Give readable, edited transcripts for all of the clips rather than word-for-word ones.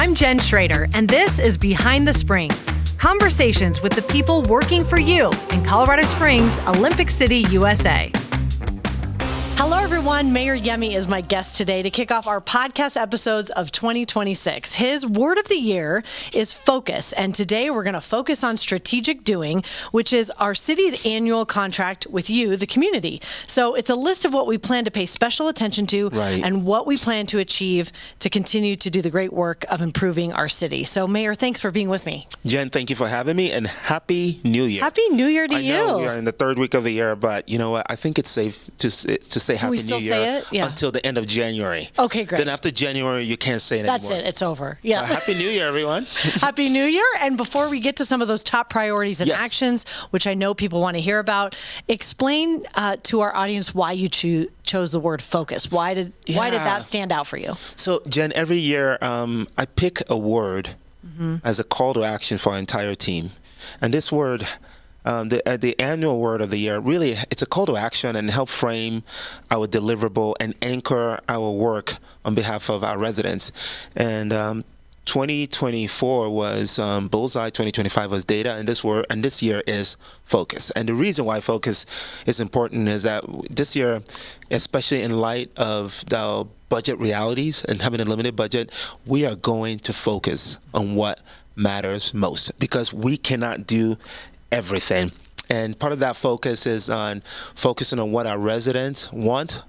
I'm Jen Schrader, and this is Behind the Springs, conversations with the people working for you in Colorado Springs, Olympic City, USA. Hello, everyone. Mayor Yemi is my guest today to kick off our podcast episodes of 2026. His word of the year is focus, and today we're going to focus on strategic doing, which is our city's annual contract with you, the community. So it's a list of what we plan to pay special attention to and what we plan to achieve to continue to do the great work of improving our city. So, Mayor, thanks for being with me. Jen, thank you for having me, and Happy New Year. Happy New Year to you. I know we are in the third week of the year, but you know what? I think it's safe to say Happy New Year until the end of January. Okay, great. Then after January, you can't say it anymore. That's it. It's over. Yeah. Happy New Year, everyone. Happy New Year. And before we get to some of those top priorities and actions, which I know people want to hear about, explain to our audience why you chose the word focus. Why did that stand out for you? So, Jen, every year I pick a word as a call to action for our entire team. And this word, the annual word of the year, really, it's a call to action and help frame our deliverable and anchor our work on behalf of our residents. And 2024 was bullseye, 2025 was data, and this year is focus. And the reason why focus is important is that this year, especially in light of the budget realities and having a limited budget, we are going to focus on what matters most, because we cannot do everything. And part of that focus is on focusing on what our residents want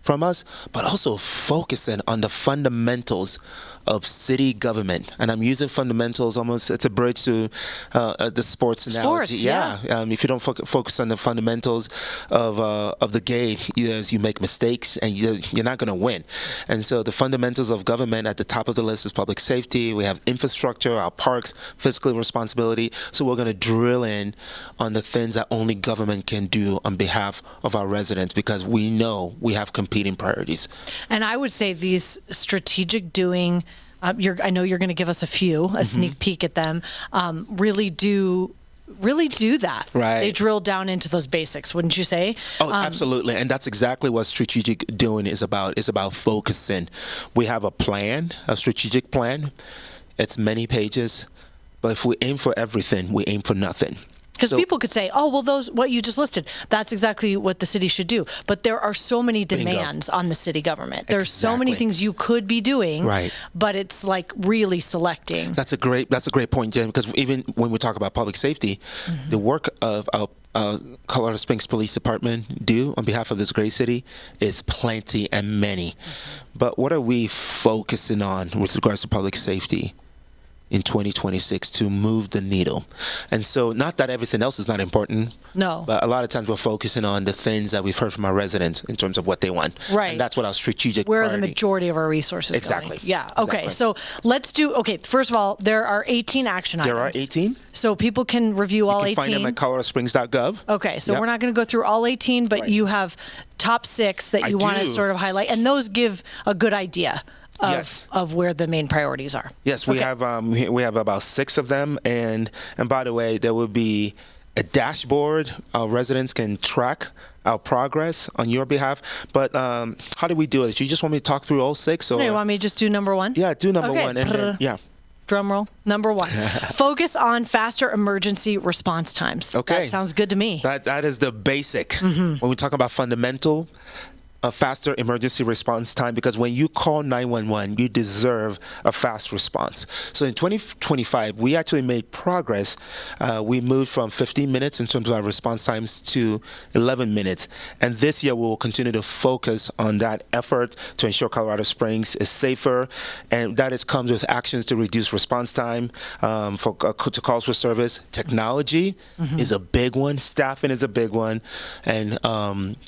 from us, but also focusing on the fundamentals of city government. And I'm using fundamentals almost, it's a bridge to the sports analogy. If you don't focus on the fundamentals of the game, you make mistakes and you're not going to win. And so the fundamentals of government at the top of the list is public safety. We have infrastructure, our parks, fiscal responsibility. So we're going to drill in on the things that only government can do on behalf of our residents, because we know we have competing priorities. And I would say these strategic doing, I know you're going to give us a sneak peek at them, really do that. Right. They drill down into those basics, wouldn't you say? Oh, absolutely. And that's exactly what strategic doing is about. It's about focusing. We have a strategic plan. It's many pages. But if we aim for everything, we aim for nothing. Because people could say, oh, well, what you just listed, that's exactly what the city should do. But there are so many demands on the city government. There's so many things you could be doing, but it's like really selecting. That's a great point, Jen, because even when we talk about public safety, the work of our Colorado Springs Police Department do on behalf of this great city is plenty and many. But what are we focusing on with regards to public safety in 2026 to move the needle? And so, not that everything else is not important. No. But a lot of times we're focusing on the things that we've heard from our residents in terms of what they want. Right. And that's what our strategic Where priority. the majority of our resources Exactly. Going. Yeah. Okay. Exactly. So let's do, first of all, there are 18 action items. There are 18. So people can review all 18. You can find them at coloradosprings.gov. Okay. So we're not going to go through all 18, but you have top 6 that you want to sort of highlight. And those give a good idea of where the main priorities are. Yes, we have about 6 of them, and by the way, there will be a dashboard. Our residents can track our progress on your behalf. But how do we do it? You just want me to talk through all 6? Or you want me to just do number 1? Yeah, do number 1, and then, drum roll. Number 1, focus on faster emergency response times. Okay, that sounds good to me. That is the basic when we talk about fundamental. A faster emergency response time, because when you call 911, you deserve a fast response. So in 2025, we actually made progress. We moved from 15 minutes in terms of our response times to 11 minutes. And this year, we will continue to focus on that effort to ensure Colorado Springs is safer. And that comes with actions to reduce response time to calls for service. Technology is a big one. Staffing is a big one. And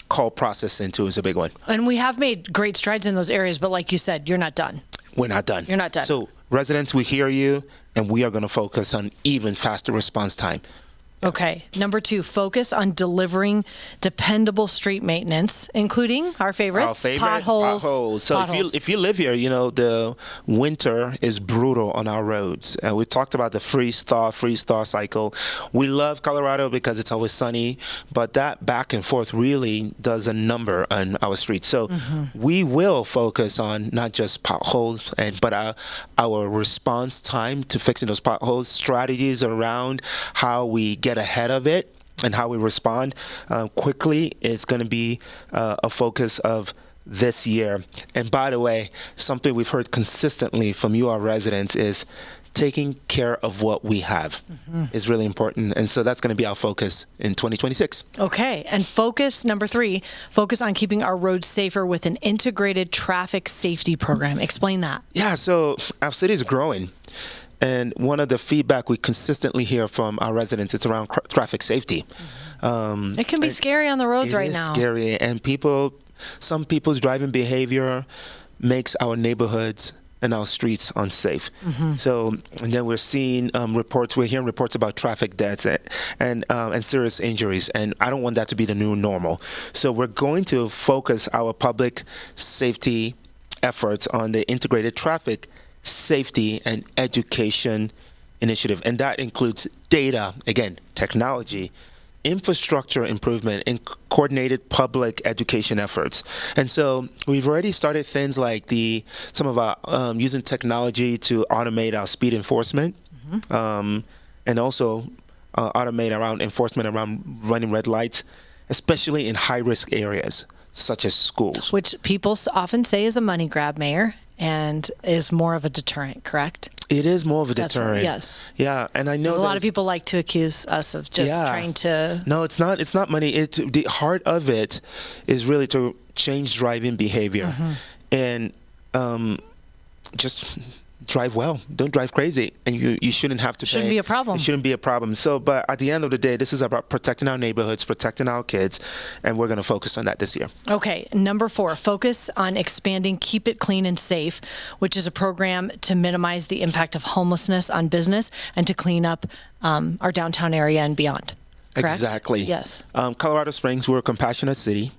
call processing, too, is a big one. And we have made great strides in those areas, but like you said, you're not done. We're not done. You're not done. So residents, we hear you, and we are going to focus on even faster response time. Okay. Number 2, focus on delivering dependable street maintenance, including our favorites, potholes. So if you live here, you know, the winter is brutal on our roads. And we talked about the freeze thaw cycle. We love Colorado because it's always sunny, but that back and forth really does a number on our streets. So we will focus on not just potholes, but our response time to fixing those potholes, strategies around how we get ahead of it and how we respond quickly is going to be a focus of this year. And by the way, something we've heard consistently from you, our residents, is taking care of what we have is really important. And so that's going to be our focus in 2026. Okay. And number 3, focus on keeping our roads safer with an integrated traffic safety program. Explain that. Yeah. So our city is growing. And one of the feedback we consistently hear from our residents is around traffic safety. It can be scary on the roads right now. It is scary. And some people's driving behavior makes our neighborhoods and our streets unsafe. So, and then we're hearing reports about traffic deaths and serious injuries. And I don't want that to be the new normal. So we're going to focus our public safety efforts on the integrated traffic safety and education initiative. And that includes data, again, technology, infrastructure improvement, and coordinated public education efforts. And so we've already started things like some of our using technology to automate our speed enforcement, and also automate around enforcement around running red lights, especially in high-risk areas such as schools. Which people often say is a money grab, Mayor, and is more of a deterrent, correct? It is more of a deterrent. Yes. Yeah, and I know a lot of people like to accuse us of just trying to. No, it's not. It's not money. The heart of it is really to change driving behavior, and just drive well. Don't drive crazy, and you shouldn't have to. Shouldn't be a problem. It shouldn't be a problem. So, but at the end of the day, this is about protecting our neighborhoods, protecting our kids, and we're going to focus on that this year. Okay, number 4, focus on expanding Keep It Clean and Safe, which is a program to minimize the impact of homelessness on business and to clean up our downtown area and beyond. Correct? Exactly. Yes. Colorado Springs, we're a compassionate city.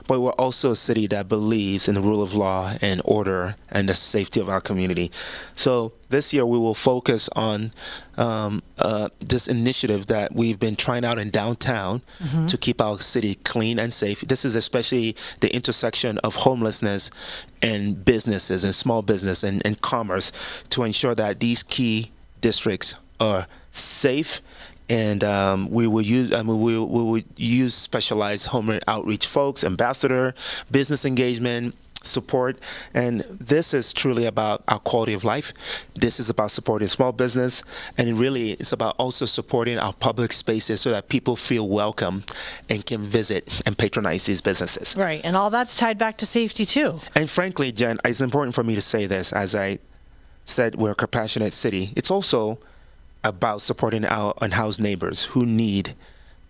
But we're also a city that believes in the rule of law and order and the safety of our community. So this year we will focus on this initiative that we've been trying out in downtown to keep our city clean and safe. This is especially the intersection of homelessness and businesses and small business and commerce to ensure that these key districts are safe. And we will use specialized home outreach folks, ambassador, business engagement, support. And this is truly about our quality of life. This is about supporting small business. And really, it's about also supporting our public spaces so that people feel welcome and can visit and patronize these businesses. Right. And all that's tied back to safety, too. And frankly, Jen, it's important for me to say this. As I said, we're a compassionate city. It's also about supporting our unhoused neighbors who need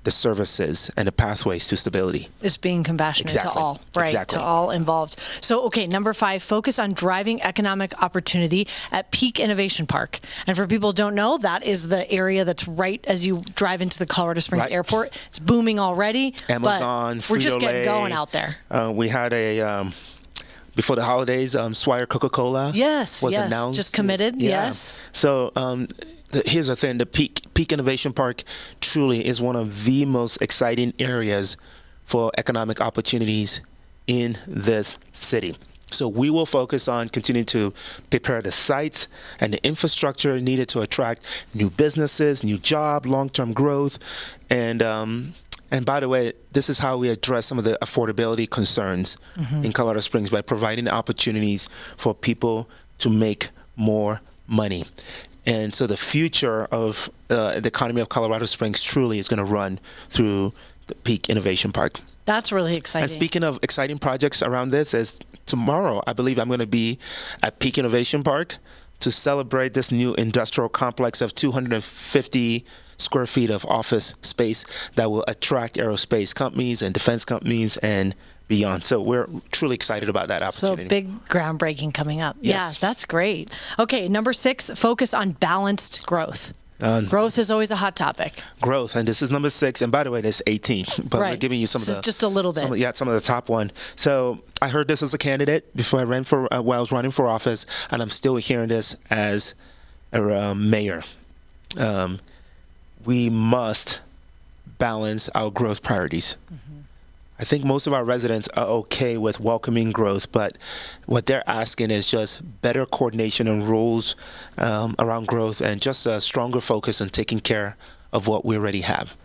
the services and the pathways to stability. It's being compassionate to all, right? Exactly. To all involved. So, okay, number 5, focus on driving economic opportunity at Peak Innovation Park. And for people who don't know, that is the area that's right as you drive into the Colorado Springs Airport. It's booming already. Amazon, but we're just getting going out there. We had before the holidays, Swire Coca-Cola was announced. Just committed, yes. So here's the thing, the Peak Innovation Park truly is one of the most exciting areas for economic opportunities in this city. So we will focus on continuing to prepare the sites and the infrastructure needed to attract new businesses, new job, long-term growth. And by the way, this is how we address some of the affordability concerns in Colorado Springs by providing opportunities for people to make more money. And so the future of the economy of Colorado Springs truly is going to run through the Peak Innovation Park. That's really exciting. And speaking of exciting projects around this, is tomorrow, I believe I'm going to be at Peak Innovation Park to celebrate this new industrial complex of 250 square feet of office space that will attract aerospace companies and defense companies and beyond. So we're truly excited about that opportunity. So big groundbreaking coming up. Yes. Yeah, that's great. Okay, number 6, focus on balanced growth. Growth is always a hot topic. Growth, and this is number 6. And by the way, there's 18, but we're giving you some of the just a little bit. Some of the top one. So I heard this as a candidate before I ran for while I was running for office, and I'm still hearing this as a mayor. We must balance our growth priorities. I think most of our residents are okay with welcoming growth, but what they're asking is just better coordination and rules around growth, and just a stronger focus on taking care of what we already have.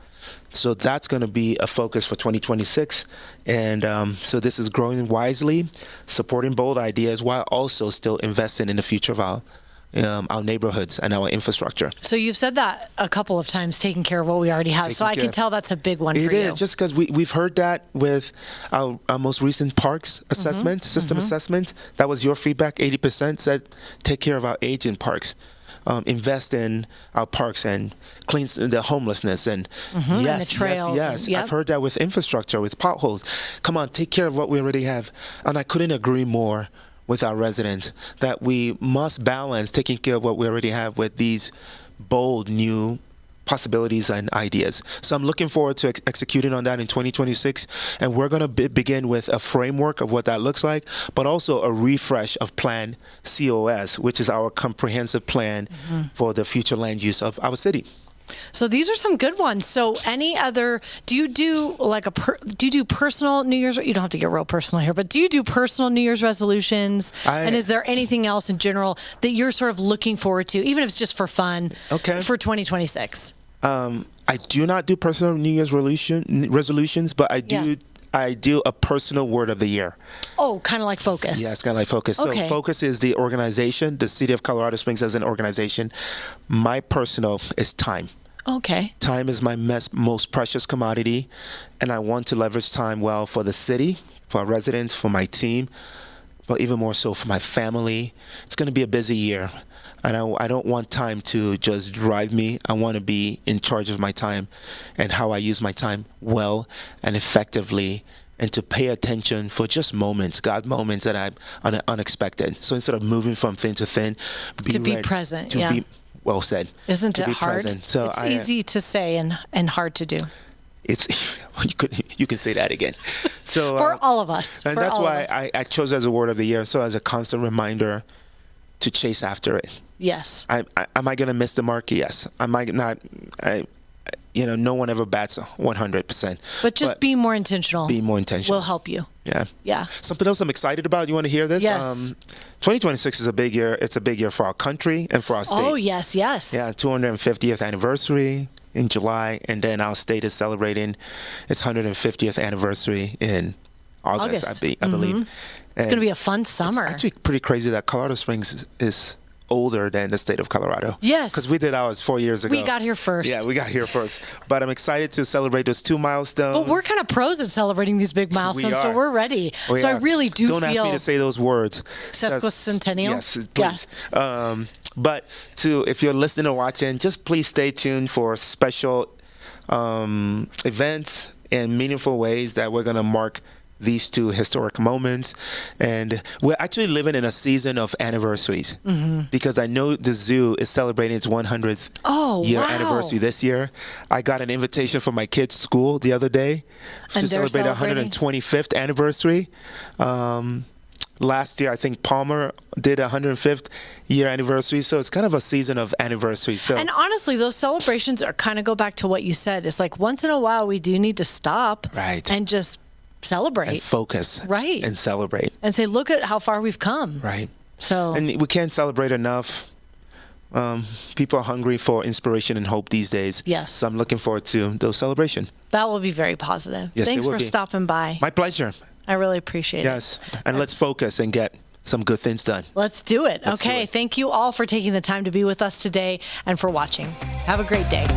So that's going to be a focus for 2026. And so this is growing wisely, supporting bold ideas, while also still investing in the future of our neighborhoods and our infrastructure. So you've said that a couple of times, taking care of what we already have. So I can tell that's a big one for you. It is, just because we've heard that with our most recent parks assessment, system assessment. That was your feedback. 80% said take care of our aging parks. Invest in our parks and clean the homelessness and yes, and the trails. Yes. I've heard that with infrastructure, with potholes. Come on, take care of what we already have. And I couldn't agree more with our residents that we must balance taking care of what we already have with these bold new possibilities and ideas. So I'm looking forward to executing on that in 2026. And we're going to begin with a framework of what that looks like, but also a refresh of Plan COS, which is our comprehensive plan for the future land use of our city. So these are some good ones. So any other, do you do personal New Year's, you don't have to get real personal here, but do you do personal New Year's resolutions? And is there anything else in general that you're sort of looking forward to, even if it's just for fun, for 2026? I do not do personal New Year's resolutions, but I do a personal word of the year. Oh, kind of like Focus. Yeah, it's kind of like Focus. So Focus is the organization, the City of Colorado Springs as an organization. My personal is time. Okay. Time is my most precious commodity, and I want to leverage time well for the city, for our residents, for my team, but even more so for my family. It's going to be a busy year, and I don't want time to just drive me. I want to be in charge of my time and how I use my time well and effectively, and to pay attention for just moments, God moments that I'm unexpected. So instead of moving from thin to thin, be present. Well said. Isn't it hard? So it's easy to say and hard to do. It's you can say that again. So for all of us. And that's why I chose it as a word of the year. So as a constant reminder to chase after it. Yes. Am I going to miss the mark? Yes. Am I not? No one ever bats 100%. But be more intentional. Be more intentional. Will help you. Yeah. Yeah. Something else I'm excited about. You want to hear this? Yes. 2026 is a big year. It's a big year for our country and for our state. Oh, yes. Yeah, 250th anniversary in July, and then our state is celebrating its 150th anniversary in August. I believe. It's going to be a fun summer. It's actually pretty crazy that Colorado Springs is older than the state of Colorado. Yes. Because we did ours 4 years ago. We got here first. Yeah, we got here first. But I'm excited to celebrate those 2 milestones. But we're kind of pros at celebrating these big milestones, so we're ready. I really do Don't ask me to say those words. Sesquicentennial? Yes, please. Yeah. But if you're listening or watching, just please stay tuned for special events and meaningful ways that we're going to mark these 2 historic moments. And we're actually living in a season of anniversaries, because I know the zoo is celebrating its 100th year anniversary this year. I got an invitation from my kids' school the other day to celebrate 125th anniversary. Last year, I think Palmer did a 105th year anniversary. So it's kind of a season of anniversaries. So, and honestly, those celebrations kind of go back to what you said. It's like once in a while, we do need to stop and just celebrate and focus and celebrate and say, look at how far we've come. And we can't celebrate enough. People are hungry for inspiration and hope these days. Yes. So I'm looking forward to those celebrations. That will be very positive. Yes, thanks for stopping by. My pleasure. I really appreciate it. Yes, and let's focus and get some good things done. Let's do it. Okay, thank you all for taking the time to be with us today and for watching. Have a great day.